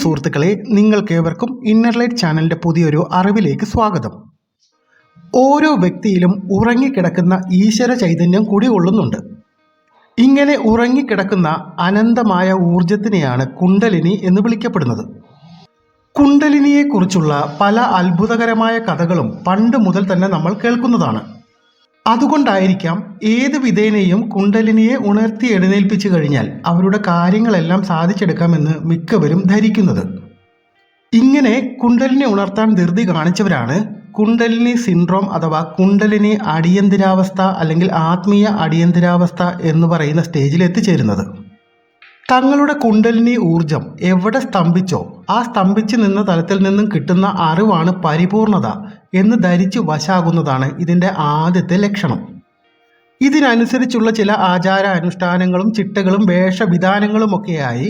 സുഹൃത്തുക്കളെ, നിങ്ങൾക്കേവർക്കും ഇന്നർലൈറ്റ് ചാനലിൻ്റെ പുതിയൊരു അറിവിലേക്ക് സ്വാഗതം. ഓരോ വ്യക്തിയിലും ഉറങ്ങിക്കിടക്കുന്ന ഈശ്വര ചൈതന്യം കുടികൊള്ളുന്നുണ്ട്. ഇങ്ങനെ ഉറങ്ങിക്കിടക്കുന്ന അനന്തമായ ഊർജത്തിനെയാണ് കുണ്ടലിനി എന്ന് വിളിക്കപ്പെടുന്നത്. കുണ്ടലിനിയെക്കുറിച്ചുള്ള പല അത്ഭുതകരമായ കഥകളും പണ്ട് മുതൽ തന്നെ നമ്മൾ കേൾക്കുന്നതാണ്. അതുകൊണ്ടായിരിക്കാം ഏത് വിധേനയും കുണ്ടലിനിയെ ഉണർത്തി എഴുന്നേൽപ്പിച്ചു കഴിഞ്ഞാൽ അവരുടെ കാര്യങ്ങളെല്ലാം സാധിച്ചെടുക്കാമെന്ന് മിക്കവരും ധരിക്കുന്നത്. ഇങ്ങനെ കുണ്ടലിനി ഉണർത്താൻ ധൃതി കാണിച്ചവരാണ് കുണ്ടലിനി സിൻഡ്രോം അഥവാ കുണ്ടലിനി അടിയന്തരാവസ്ഥ അല്ലെങ്കിൽ ആത്മീയ അടിയന്തരാവസ്ഥ എന്ന് പറയുന്ന സ്റ്റേജിൽ എത്തിച്ചേരുന്നത്. തങ്ങളുടെ കുണ്ടലിനി ഊർജം എവിടെ സ്തംഭിച്ചോ ആ സ്തംഭിച്ചു നിന്ന തലത്തിൽ നിന്നും കിട്ടുന്ന അറിവാണ് പരിപൂർണത എന്ന് ധരിച്ചു വശാകുന്നതാണ് ഇതിൻ്റെ ആദ്യത്തെ ലക്ഷണം. ഇതിനനുസരിച്ചുള്ള ചില ആചാര അനുഷ്ഠാനങ്ങളും ചിട്ടകളും വേഷവിധാനങ്ങളുമൊക്കെയായി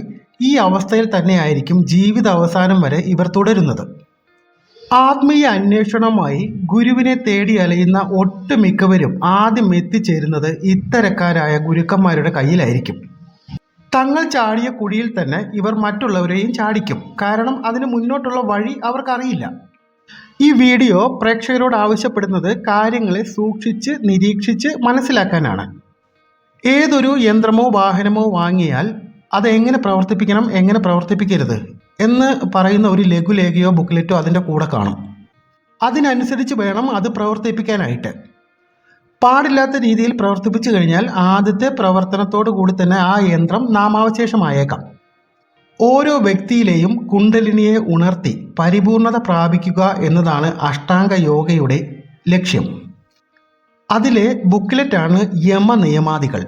ഈ അവസ്ഥയിൽ തന്നെയായിരിക്കും ജീവിത അവസാനം വരെ ഇവർ തുടരുന്നത്. ആത്മീയ അന്വേഷണവുമായി ഗുരുവിനെ തേടി അലയുന്ന ഒട്ടുമിക്കവരും ആദ്യം എത്തിച്ചേരുന്നത് ഇത്തരക്കാരായ ഗുരുക്കന്മാരുടെ കയ്യിലായിരിക്കും. തങ്ങൾ ചാടിയ കുഴിയിൽ തന്നെ ഇവർ മറ്റുള്ളവരെയും ചാടിക്കും. കാരണം അതിന് മുന്നോട്ടുള്ള വഴി അവർക്കറിയില്ല. ഈ വീഡിയോ പ്രേക്ഷകരോട് ആവശ്യപ്പെടുന്നത് കാര്യങ്ങളെ സൂക്ഷിച്ച് നിരീക്ഷിച്ച് മനസ്സിലാക്കാനാണ്. ഏതൊരു യന്ത്രമോ വാഹനമോ വാങ്ങിയാൽ അത് എങ്ങനെ പ്രവർത്തിപ്പിക്കണം, എങ്ങനെ പ്രവർത്തിപ്പിക്കരുത് എന്ന് പറയുന്ന ഒരു ലഘുലേഖയോ ബുക്ക്ലെറ്റോ അതിൻ്റെ കൂടെ കാണും. അതിനനുസരിച്ച് വേണം അത് പ്രവർത്തിപ്പിക്കാനായിട്ട്. പാടില്ലാത്ത രീതിയിൽ പ്രവർത്തിപ്പിച്ചു കഴിഞ്ഞാൽ ആദ്യത്തെ പ്രവർത്തനത്തോടു കൂടി തന്നെ ആ യന്ത്രം നാമാവശേഷമായേക്കാം. ഓരോ വ്യക്തിയിലെയും കുണ്ടലിനിയെ ഉണർത്തി പരിപൂർണത പ്രാപിക്കുക എന്നതാണ് അഷ്ടാംഗ യോഗയുടെ ലക്ഷ്യം. അതിലെ ബുക്ക്ലെറ്റാണ് യമനിയമാദികൾ.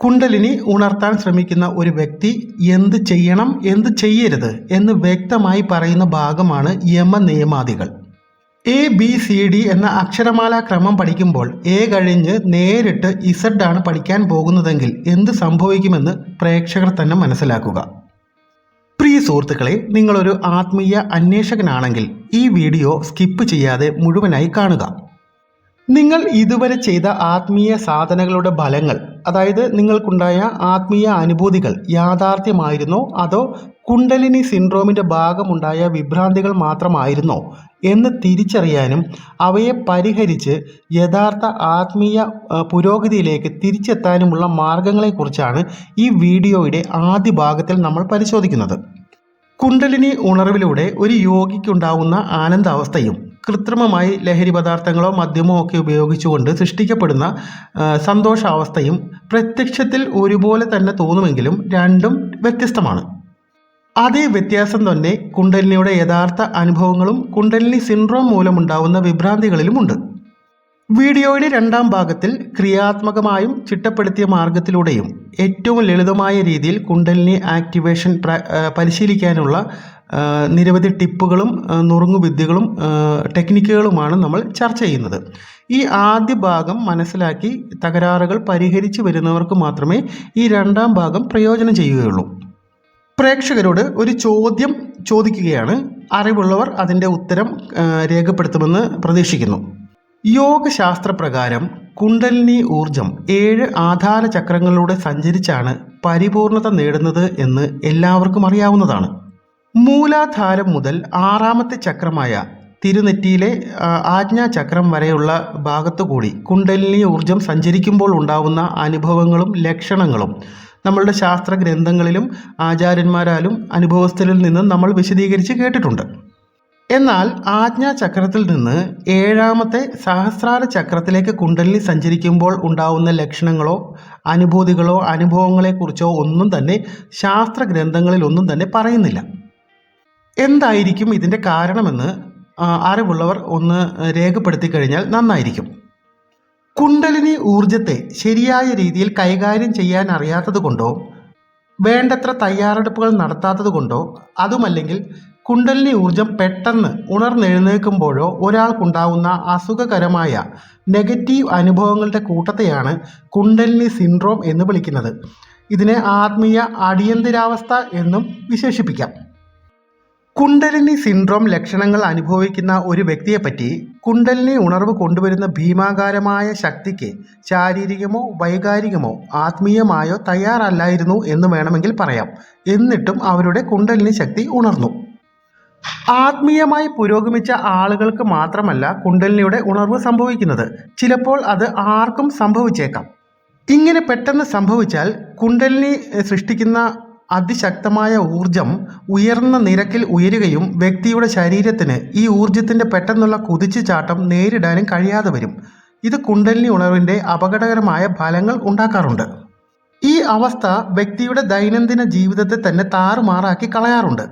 കുണ്ടലിനി ഉണർത്താൻ ശ്രമിക്കുന്ന ഒരു വ്യക്തി എന്ത് ചെയ്യണം എന്ത് ചെയ്യരുത് എന്ന് വ്യക്തമായി പറയുന്ന ഭാഗമാണ് യമനിയമാദികൾ. ABCD എന്ന അക്ഷരമാല ക്രമം പഠിക്കുമ്പോൾ A കഴിഞ്ഞ് നേരിട്ട് Z ആണ് പഠിക്കാൻ പോകുന്നതെങ്കിൽ എന്ത് സംഭവിക്കുമെന്ന് പ്രേക്ഷകർ തന്നെ മനസ്സിലാക്കുക. പ്രിയ സുഹൃത്തുക്കളെ, നിങ്ങളൊരു ആത്മീയ അന്വേഷകനാണെങ്കിൽ ഈ വീഡിയോ സ്കിപ്പ് ചെയ്യാതെ മുഴുവനായി കാണുക. നിങ്ങൾ ഇതുവരെ ചെയ്ത ആത്മീയ സാധനകളുടെ ഫലങ്ങൾ, അതായത് നിങ്ങൾക്കുണ്ടായ ആത്മീയ അനുഭൂതികൾ യാഥാർത്ഥ്യമായിരുന്നോ അതോ കുണ്ടലിനി സിൻഡ്രോമിൻ്റെ ഭാഗമുണ്ടായ വിഭ്രാന്തികൾ മാത്രമായിരുന്നോ എന്ന് തിരിച്ചറിയാനും അവയെ പരിഹരിച്ച് യഥാർത്ഥ ആത്മീയ പുരോഗതിയിലേക്ക് തിരിച്ചെത്താനുമുള്ള മാർഗങ്ങളെക്കുറിച്ചാണ് ഈ വീഡിയോയുടെ ആദ്യ ഭാഗത്തിൽ നമ്മൾ പരിശോധിക്കുന്നത്. കുണ്ടലിനി ഉണർവിലൂടെ ഒരു യോഗിക്കുണ്ടാവുന്ന ആനന്ദാവസ്ഥയും കൃത്രിമമായി ലഹരി പദാർത്ഥങ്ങളോ മദ്യമോ ഒക്കെ ഉപയോഗിച്ചുകൊണ്ട് സൃഷ്ടിക്കപ്പെടുന്ന സന്തോഷാവസ്ഥയും പ്രത്യക്ഷത്തിൽ ഒരുപോലെ തന്നെ തോന്നുമെങ്കിലും രണ്ടും വ്യത്യസ്തമാണ്. അതേ വ്യത്യാസം തന്നെ കുണ്ടലിനിയുടെ യഥാർത്ഥ അനുഭവങ്ങളും കുണ്ടലിനി സിൻഡ്രോം മൂലമുണ്ടാവുന്ന വിഭ്രാന്തികളിലുമുണ്ട്. വീഡിയോയുടെ രണ്ടാം ഭാഗത്തിൽ ക്രിയാത്മകമായും ചിട്ടപ്പെടുത്തിയ മാർഗത്തിലൂടെയും ഏറ്റവും ലളിതമായ രീതിയിൽ കുണ്ടലിനി ആക്ടിവേഷൻ പരിശീലിക്കാനുള്ള നിരവധി ടിപ്പുകളും നുറുങ്ങുവിദ്യകളും ടെക്നിക്കുകളുമാണ് നമ്മൾ ചർച്ച ചെയ്യുന്നത്. ഈ ആദ്യ ഭാഗം മനസ്സിലാക്കി തകരാറുകൾ പരിഹരിച്ചു വരുന്നവർക്ക് മാത്രമേ ഈ രണ്ടാം ഭാഗം പ്രയോജനം ചെയ്യുകയുള്ളൂ. പ്രേക്ഷകരോട് ഒരു ചോദ്യം ചോദിക്കുകയാണ്. അറിവുള്ളവർ അതിൻ്റെ ഉത്തരം രേഖപ്പെടുത്തുമെന്ന് പ്രതീക്ഷിക്കുന്നു. യോഗശാസ്ത്രപ്രകാരം കുണ്ടലിനി ഊർജം 7 ആധാര ചക്രങ്ങളിലൂടെ സഞ്ചരിച്ചാണ് പരിപൂർണത നേടുന്നത് എന്ന് എല്ലാവർക്കും അറിയാവുന്നതാണ്. മൂലാധാരം മുതൽ 6ാമത്തെ ചക്രമായ തിരുനെറ്റിയിലെ ആജ്ഞാചക്രം വരെയുള്ള ഭാഗത്തുകൂടി കുണ്ടലിനി ഊർജം സഞ്ചരിക്കുമ്പോൾ ഉണ്ടാവുന്ന അനുഭവങ്ങളും ലക്ഷണങ്ങളും നമ്മളുടെ ശാസ്ത്ര ഗ്രന്ഥങ്ങളിലും ആചാര്യന്മാരാലും അനുഭവസ്ഥരിൽ നിന്നും നമ്മൾ വിശദീകരിച്ച് കേട്ടിട്ടുണ്ട്. എന്നാൽ ആജ്ഞാചക്രത്തിൽ നിന്ന് 7ാമത്തെ സഹസ്രാര ചക്രത്തിലേക്ക് കുണ്ടലിനി സഞ്ചരിക്കുമ്പോൾ ഉണ്ടാവുന്ന ലക്ഷണങ്ങളോ അനുഭൂതികളോ അനുഭവങ്ങളെക്കുറിച്ചോ ഒന്നും തന്നെ ശാസ്ത്ര ഗ്രന്ഥങ്ങളിലൊന്നും തന്നെ പറയുന്നില്ല. എന്തായിരിക്കും ഇതിൻ്റെ കാരണമെന്ന് അറിവുള്ളവർ ഒന്ന് രേഖപ്പെടുത്തി കഴിഞ്ഞാൽ നന്നായിരിക്കും. കുണ്ടലിനി ഊർജത്തെ ശരിയായ രീതിയിൽ കൈകാര്യം ചെയ്യാൻ അറിയാത്തത് കൊണ്ടോ വേണ്ടത്ര തയ്യാറെടുപ്പുകൾ നടത്താത്തത് കൊണ്ടോ അതുമല്ലെങ്കിൽ കുണ്ടലിനി ഊർജം പെട്ടെന്ന് ഉണർന്നെഴുന്നേൽക്കുമ്പോഴോ ഒരാൾക്കുണ്ടാവുന്ന അസുഖകരമായ നെഗറ്റീവ് അനുഭവങ്ങളുടെ കൂട്ടത്തെയാണ് കുണ്ടലിനി സിൻഡ്രോം എന്ന് വിളിക്കുന്നത്. ഇതിനെ ആത്മീയ അടിയന്തരാവസ്ഥ എന്നും വിശേഷിപ്പിക്കാം. കുണ്ടലിനി സിൻഡ്രോം ലക്ഷണങ്ങൾ അനുഭവിക്കുന്ന ഒരു വ്യക്തിയെപ്പറ്റി കുണ്ടലിനി ഉണർവ് കൊണ്ടുവരുന്ന ഭീമാകാരമായ ശക്തിക്ക് ശാരീരികമോ വൈകാരികമോ ആത്മീയമായോ തയ്യാറല്ലായിരുന്നു എന്ന് വേണമെങ്കിൽ പറയാം. എന്നിട്ടും അവരുടെ കുണ്ടലിനി ശക്തി ഉണർന്നു. ആത്മീയമായി പുരോഗമിച്ച ആളുകൾക്ക് മാത്രമല്ല കുണ്ടലിനിയുടെ ഉണർവ് സംഭവിക്കുന്നത്. ചിലപ്പോൾ അത് ആർക്കും സംഭവിച്ചേക്കാം. ഇങ്ങനെ പെട്ടെന്ന് സംഭവിച്ചാൽ കുണ്ടലിനി സൃഷ്ടിക്കുന്ന അതിശക്തമായ ഊർജം ഉയർന്ന നിരക്കിൽ ഉയരുകയും വ്യക്തിയുടെ ശരീരത്തിന് ഈ ഊർജത്തിൻ്റെ പെട്ടെന്നുള്ള കുതിച്ചുചാട്ടം നേരിടാനും കഴിയാതെ വരും. ഇത് കുണ്ടലിനി ഉണർവിൻ്റെ അപകടകരമായ ഫലങ്ങൾ ഉണ്ടാക്കാറുണ്ട്. ഈ അവസ്ഥ വ്യക്തിയുടെ ദൈനംദിന ജീവിതത്തെ തന്നെ താറുമാറാക്കി കളയാറുണ്ട്.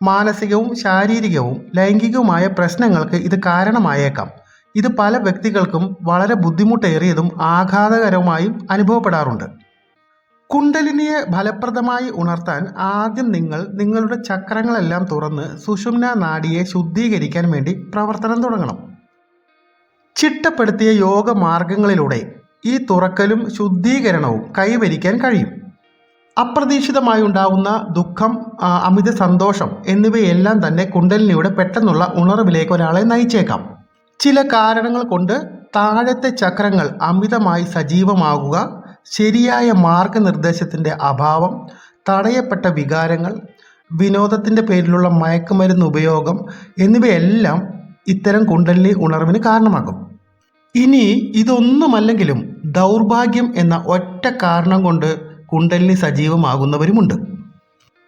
മാനസികവും ശാരീരികവും ലൈംഗികവുമായ പ്രശ്നങ്ങൾക്ക് ഇത് കാരണമായേക്കാം. ഇത് പല വ്യക്തികൾക്കും വളരെ ബുദ്ധിമുട്ടേറിയതും ആഘാതകരവുമായും അനുഭവപ്പെടാറുണ്ട്. കുണ്ടലിനിയെ ഫലപ്രദമായി ഉണർത്താൻ ആദ്യം നിങ്ങളുടെ ചക്രങ്ങളെല്ലാം തുറന്ന് സുഷുമ്ന നാഡിയെ ശുദ്ധീകരിക്കാൻ വേണ്ടി പ്രവർത്തനം തുടങ്ങണം. ചിട്ടപ്പെടുത്തിയ യോഗ മാർഗങ്ങളിലൂടെ ഈ തുറക്കലും ശുദ്ധീകരണവും കൈവരിക്കാൻ കഴിയും. അപ്രതീക്ഷിതമായി ഉണ്ടാകുന്ന ദുഃഖം, അമിത സന്തോഷം എന്നിവയെല്ലാം തന്നെ കുണ്ടലിനിയുടെ പെട്ടെന്നുള്ള ഉണർവിലേക്ക് ഒരാളെ നയിച്ചേക്കാം. ചില കാരണങ്ങൾ കൊണ്ട് താഴത്തെ ചക്രങ്ങൾ അമിതമായി സജീവമാകുക, ശരിയായ മാർഗനിർദ്ദേശത്തിൻ്റെ അഭാവം, തടയപ്പെട്ട വികാരങ്ങൾ, വിനോദത്തിൻ്റെ പേരിലുള്ള മയക്കുമരുന്ന് ഉപയോഗം എന്നിവയെല്ലാം ഇത്തരം കുണ്ടലിനി ഉണർവിന് കാരണമാകും. ഇനി ഇതൊന്നുമല്ലെങ്കിലും ദൗർഭാഗ്യം എന്ന ഒറ്റ കാരണം കൊണ്ട് കുണ്ടലിനി സജീവമാകുന്നവരുമുണ്ട്.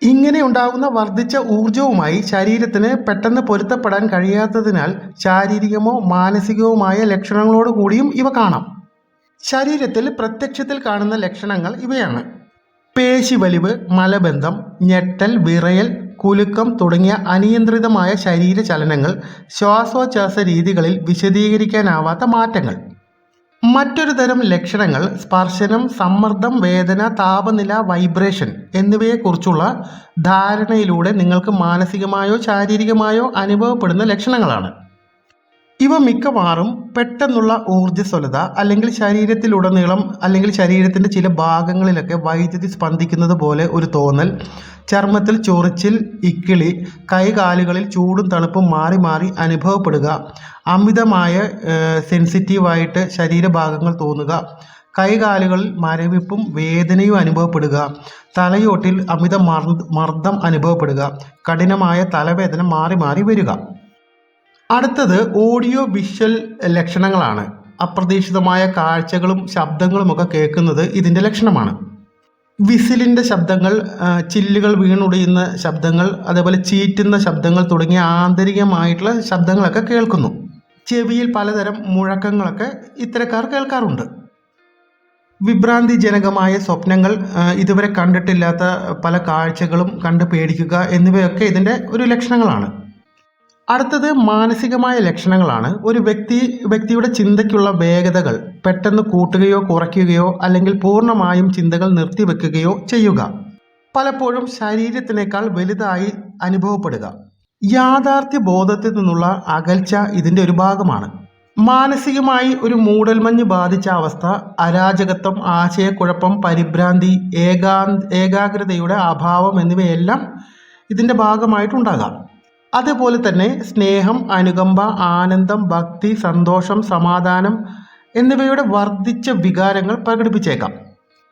ഇങ്ങനെ ഉണ്ടാകുന്ന വർദ്ധിച്ച ഊർജവുമായി ശരീരത്തിന് പെട്ടെന്ന് പൊരുത്തപ്പെടാൻ കഴിയാത്തതിനാൽ ശാരീരികമോ മാനസികവുമായ ലക്ഷണങ്ങളോട് കൂടിയും ഇവ കാണാം. ശരീരത്തിൽ പ്രത്യക്ഷത്തിൽ കാണുന്ന ലക്ഷണങ്ങൾ ഇവയാണ്: പേശിവലിവ്, മലബന്ധം, ഞെട്ടൽ, വിറയൽ, കുലുക്കം തുടങ്ങിയ അനിയന്ത്രിതമായ ശരീരചലനങ്ങൾ, ശ്വാസോച്ഛ്വാസ രീതികളിൽ വിശദീകരിക്കാനാവാത്ത മാറ്റങ്ങൾ. മറ്റൊരു തരം ലക്ഷണങ്ങൾ സ്പർശനം, സമ്മർദ്ദം, വേദന, താപനില, വൈബ്രേഷൻ എന്നിവയെക്കുറിച്ചുള്ള ധാരണയിലൂടെ നിങ്ങൾക്ക് മാനസികമായോ ശാരീരികമായോ അനുഭവപ്പെടുന്ന ലക്ഷണങ്ങളാണ്. ഇവ മിക്കവാറും പെട്ടെന്നുള്ള ഊർജ്ജസ്വലത, അല്ലെങ്കിൽ ശരീരത്തിലുടനീളം അല്ലെങ്കിൽ ശരീരത്തിൻ്റെ ചില ഭാഗങ്ങളിലൊക്കെ വൈദ്യുതി സ്പന്ദിക്കുന്നത് പോലെ ഒരു തോന്നൽ, ചർമ്മത്തിൽ ചൊറിച്ചിൽ, ഇക്കിളി, കൈകാലുകളിൽ ചൂടും തണുപ്പും മാറി മാറി അനുഭവപ്പെടുക, അമിതമായ സെൻസിറ്റീവായിട്ട് ശരീരഭാഗങ്ങൾ തോന്നുക, കൈകാലുകളിൽ മരവിപ്പും വേദനയും അനുഭവപ്പെടുക, തലയോട്ടിൽ അമിത മർദ്ദം അനുഭവപ്പെടുക, കഠിനമായ തലവേദന മാറി മാറി വരിക. അടുത്തത് ഓഡിയോ വിഷ്വൽ ലക്ഷണങ്ങളാണ്. അപ്രതീക്ഷിതമായ കാഴ്ചകളും ശബ്ദങ്ങളുമൊക്കെ കേൾക്കുന്നത് ഇതിൻ്റെ ലക്ഷണമാണ്. വിസിലിൻ്റെ ശബ്ദങ്ങൾ, ചില്ലുകൾ വീണുടയുന്ന ശബ്ദങ്ങൾ, അതേപോലെ ചീറ്റുന്ന ശബ്ദങ്ങൾ തുടങ്ങിയ ആന്തരികമായിട്ടുള്ള ശബ്ദങ്ങളൊക്കെ കേൾക്കുന്നു. ചെവിയിൽ പലതരം മുഴക്കങ്ങളൊക്കെ ഇത്തരക്കാർ കേൾക്കാറുണ്ട്. വിഭ്രാന്തിജനകമായ സ്വപ്നങ്ങൾ, ഇതുവരെ കണ്ടിട്ടില്ലാത്ത പല കാഴ്ചകളും കണ്ട് പേടിക്കുക എന്നിവയൊക്കെ ഇതിൻ്റെ ഒരു ലക്ഷണങ്ങളാണ്. അടുത്തത് മാനസികമായ ലക്ഷണങ്ങളാണ്. ഒരു വ്യക്തിയുടെ ചിന്തയ്ക്കുള്ള വേഗതകൾ പെട്ടെന്ന് കൂട്ടുകയോ കുറയ്ക്കുകയോ അല്ലെങ്കിൽ പൂർണ്ണമായും ചിന്തകൾ നിർത്തിവെക്കുകയോ ചെയ്യുക. പലപ്പോഴും ശരീരത്തിനേക്കാൾ വലുതായി അനുഭവപ്പെടുക. യാഥാർത്ഥ്യ ബോധത്തിൽ നിന്നുള്ള അകൽച്ച ഇതിൻ്റെ ഒരു ഭാഗമാണ്. മാനസികമായി ഒരു മൂടൽമഞ്ഞ് ബാധിച്ച അവസ്ഥ, അരാജകത്വം, ആശയക്കുഴപ്പം, പരിഭ്രാന്തി, ഏകാഗ്രതയുടെ അഭാവം എന്നിവയെല്ലാം ഇതിൻ്റെ ഭാഗമായിട്ടുണ്ടാകാം. അതുപോലെ തന്നെ സ്നേഹം, അനുകമ്പ, ആനന്ദം, ഭക്തി, സന്തോഷം, സമാധാനം എന്നിവയുടെ വർദ്ധിച്ച വികാരങ്ങൾ പ്രകടിപ്പിച്ചേക്കാം.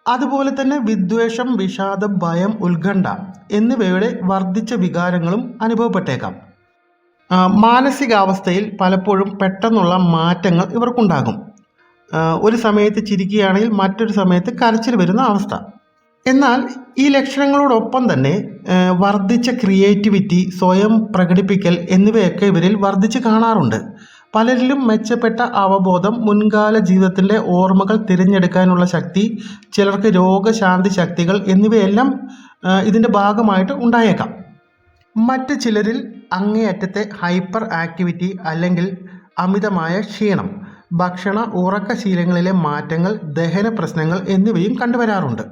അതുപോലെ തന്നെ വിദ്വേഷം, വിഷാദം, ഭയം, ഉത്കണ്ഠ എന്നിവയുടെ വർദ്ധിച്ച വികാരങ്ങളും അനുഭവപ്പെട്ടേക്കാം. മാനസികാവസ്ഥയിൽ പലപ്പോഴും പെട്ടെന്നുള്ള മാറ്റങ്ങൾ ഇവർക്കുണ്ടാകും. ഒരു സമയത്ത് ചിരിക്കുകയാണെങ്കിൽ മറ്റൊരു സമയത്ത് കരച്ചിൽ വരുന്ന അവസ്ഥ. എന്നാൽ ഈ ലക്ഷണങ്ങളോടൊപ്പം തന്നെ വർദ്ധിച്ച ക്രിയേറ്റിവിറ്റി, സ്വയം പ്രകടിപ്പിക്കൽ എന്നിവയൊക്കെ ഇവരിൽ വർദ്ധിച്ച് കാണാറുണ്ട്. പലരിലും മെച്ചപ്പെട്ട അവബോധം, മുൻകാല ജീവിതത്തിൻ്റെ ഓർമ്മകൾ തിരഞ്ഞെടുക്കാനുള്ള ശക്തി, ചിലർക്ക് രോഗശാന്തി ശക്തികൾ എന്നിവയെല്ലാം ഇതിൻ്റെ ഭാഗമായിട്ട് ഉണ്ടായേക്കാം. മറ്റ് ചിലരിൽ അങ്ങേയറ്റത്തെ ഹൈപ്പർ ആക്ടിവിറ്റി അല്ലെങ്കിൽ അമിതമായ ക്ഷീണം, ഭക്ഷണ ഉറക്ക ശീലങ്ങളിലെ മാറ്റങ്ങൾ, ദഹന പ്രശ്നങ്ങൾ എന്നിവയും കണ്ടുവരാറുണ്ട്.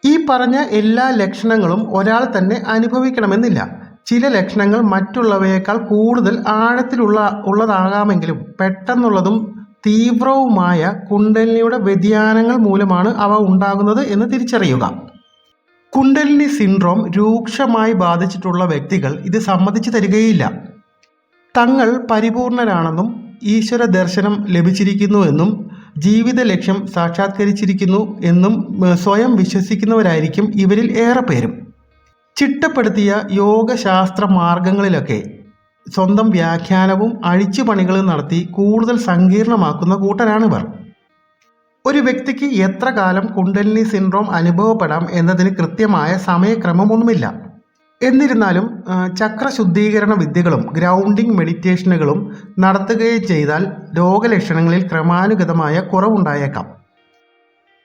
ഈ പറഞ്ഞ എല്ലാ ലക്ഷണങ്ങളും ഒരാൾ തന്നെ അനുഭവിക്കണമെന്നില്ല. ചില ലക്ഷണങ്ങൾ മറ്റുള്ളവയേക്കാൾ കൂടുതൽ ഉള്ളതാകാമെങ്കിലും പെട്ടെന്നുള്ളതും തീവ്രവുമായ കുണ്ടലിനിയുടെ വ്യതിയാനങ്ങൾ മൂലമാണ് അവ ഉണ്ടാകുന്നത് എന്ന് തിരിച്ചറിയുക. കുണ്ടലിനി സിൻഡ്രോം രൂക്ഷമായി ബാധിച്ചിട്ടുള്ള വ്യക്തികൾ ഇത് സമ്മതിച്ചു തരികയില്ല. തങ്ങൾ പരിപൂർണരാണെന്നും ഈശ്വര ദർശനം ലഭിച്ചിരിക്കുന്നുവെന്നും ജീവിത ലക്ഷ്യം സാക്ഷാത്കരിച്ചിരിക്കുന്നു എന്നും സ്വയം വിശ്വസിക്കുന്നവരായിരിക്കും ഇവരിൽ ഏറെ പേരും. ചിട്ടപ്പെടുത്തിയ യോഗശാസ്ത്ര മാർഗങ്ങളിലൊക്കെ സ്വന്തം വ്യാഖ്യാനവും അഴിച്ചുപണികളും നടത്തി കൂടുതൽ സങ്കീർണമാക്കുന്ന കൂട്ടരാണിവർ. ഒരു വ്യക്തിക്ക് എത്ര കാലം കുണ്ടലിനി സിൻഡ്രോം അനുഭവപ്പെടാം എന്നതിന് കൃത്യമായ സമയക്രമമൊന്നുമില്ല. എന്നിരുന്നാലും ചക്രശുദ്ധീകരണ വിദ്യകളും ഗ്രൗണ്ടിംഗ് മെഡിറ്റേഷനുകളും നടത്തുകയും ചെയ്താൽ രോഗലക്ഷണങ്ങളിൽ ക്രമാനുഗതമായ കുറവുണ്ടായേക്കാം.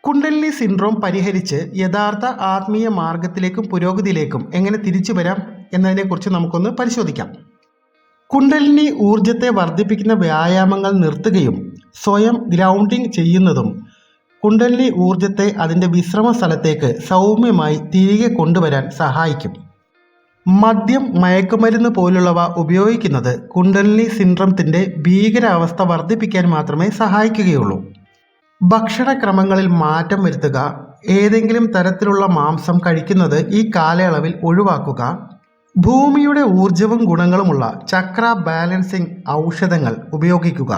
കുണ്ടലിനി സിൻഡ്രോം പരിഹരിച്ച് യഥാർത്ഥ ആത്മീയ മാർഗത്തിലേക്കും പുരോഗതിയിലേക്കും എങ്ങനെ തിരിച്ചു വരാം എന്നതിനെക്കുറിച്ച് നമുക്കൊന്ന് പരിശോധിക്കാം. കുണ്ടലിനി ഊർജത്തെ വർദ്ധിപ്പിക്കുന്ന വ്യായാമങ്ങൾ നിർത്തുകയും സ്വയം ഗ്രൗണ്ടിംഗ് ചെയ്യുന്നതും കുണ്ടലിനി ഊർജത്തെ അതിൻ്റെ വിശ്രമ സ്ഥലത്തേക്ക് സൗമ്യമായി തിരികെ കൊണ്ടുവരാൻ സഹായിക്കും. മദ്യം, മയക്കുമരുന്ന് പോലുള്ളവ ഉപയോഗിക്കുന്നത് കുണ്ടലിനി സിൻഡ്രോമത്തിൻ്റെ ഭീകരാവസ്ഥ വർദ്ധിപ്പിക്കാൻ മാത്രമേ സഹായിക്കുകയുള്ളൂ. ഭക്ഷണക്രമങ്ങളിൽ മാറ്റം വരുത്തുക, ഏതെങ്കിലും തരത്തിലുള്ള മാംസം കഴിക്കുന്നത് ഈ കാലയളവിൽ ഒഴിവാക്കുക, ഭൂമിയുടെ ഊർജവും ഗുണങ്ങളുമുള്ള ചക്ര ബാലൻസിംഗ് ഔഷധങ്ങൾ ഉപയോഗിക്കുക,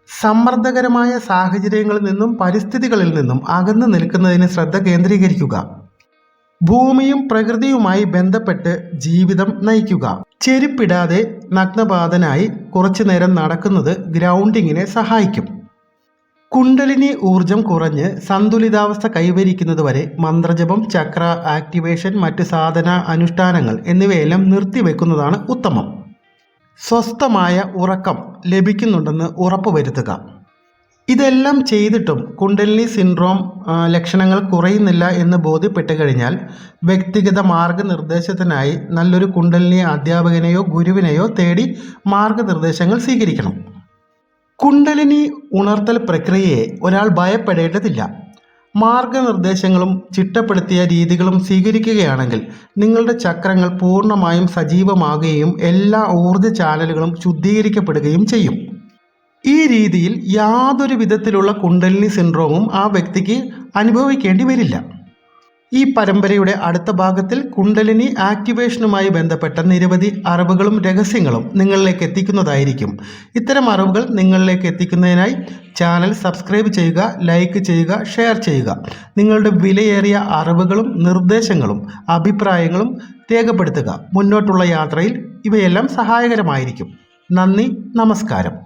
സമ്മർദ്ദകരമായ സാഹചര്യങ്ങളിൽ നിന്നും പരിസ്ഥിതികളിൽ നിന്നും അകന്നു നിൽക്കുന്നതിന് ശ്രദ്ധ കേന്ദ്രീകരിക്കുക, ഭൂമിയും പ്രകൃതിയുമായി ബന്ധപ്പെട്ട് ജീവിതം നയിക്കുക, ചെരുപ്പിടാതെ നഗ്നപാതനായി കുറച്ചു നേരം നടക്കുന്നത് ഗ്രൗണ്ടിങ്ങിനെ സഹായിക്കും. കുണ്ടലിനി ഊർജം കുറഞ്ഞ് സന്തുലിതാവസ്ഥ കൈവരിക്കുന്നതുവരെ മന്ത്രജപം, ചക്ര ആക്ടിവേഷൻ, മറ്റ് സാധന അനുഷ്ഠാനങ്ങൾ എന്നിവയെല്ലാം നിർത്തിവെക്കുന്നതാണ് ഉത്തമം. സ്വസ്ഥമായ ഉറക്കം ലഭിക്കുന്നുണ്ടെന്ന് ഉറപ്പുവരുത്തുക. ഇതെല്ലാം ചെയ്തിട്ടും കുണ്ടലിനി സിൻഡ്രോം ലക്ഷണങ്ങൾ കുറയുന്നില്ല എന്ന് ബോധ്യപ്പെട്ട് കഴിഞ്ഞാൽ വ്യക്തിഗത മാർഗനിർദ്ദേശത്തിനായി നല്ലൊരു കുണ്ടലിനി അധ്യാപകനെയോ ഗുരുവിനെയോ തേടി മാർഗനിർദ്ദേശങ്ങൾ സ്വീകരിക്കണം. കുണ്ടലിനി ഉണർത്തൽ പ്രക്രിയയെ ഒരാൾ ഭയപ്പെടേണ്ടതില്ല. മാർഗനിർദ്ദേശങ്ങളും ചിട്ടപ്പെടുത്തിയ രീതികളും സ്വീകരിക്കുകയാണെങ്കിൽ നിങ്ങളുടെ ചക്രങ്ങൾ പൂർണ്ണമായും സജീവമാകുകയും എല്ലാ ഊർജ്ജ ചാനലുകളും ശുദ്ധീകരിക്കപ്പെടുകയും ചെയ്യും. ഈ രീതിയിൽ യാതൊരു വിധത്തിലുള്ള കുണ്ടലിനി സിൻഡ്രോമും ആ വ്യക്തിക്ക് അനുഭവിക്കേണ്ടി വരില്ല. ഈ പരമ്പരയുടെ അടുത്ത ഭാഗത്തിൽ കുണ്ടലിനി ആക്ടിവേഷനുമായി ബന്ധപ്പെട്ട നിരവധി അറിവുകളും രഹസ്യങ്ങളും നിങ്ങളിലേക്ക് എത്തിക്കുന്നതായിരിക്കും. ഇത്തരം അറിവുകൾ നിങ്ങളിലേക്ക് എത്തിക്കുന്നതിനായി ചാനൽ സബ്സ്ക്രൈബ് ചെയ്യുക, ലൈക്ക് ചെയ്യുക, ഷെയർ ചെയ്യുക. നിങ്ങളുടെ വിലയേറിയ അറിവുകളും നിർദ്ദേശങ്ങളും അഭിപ്രായങ്ങളും രേഖപ്പെടുത്തുക. മുന്നോട്ടുള്ള യാത്രയിൽ ഇവയെല്ലാം സഹായകരമായിരിക്കും. നന്ദി, നമസ്കാരം.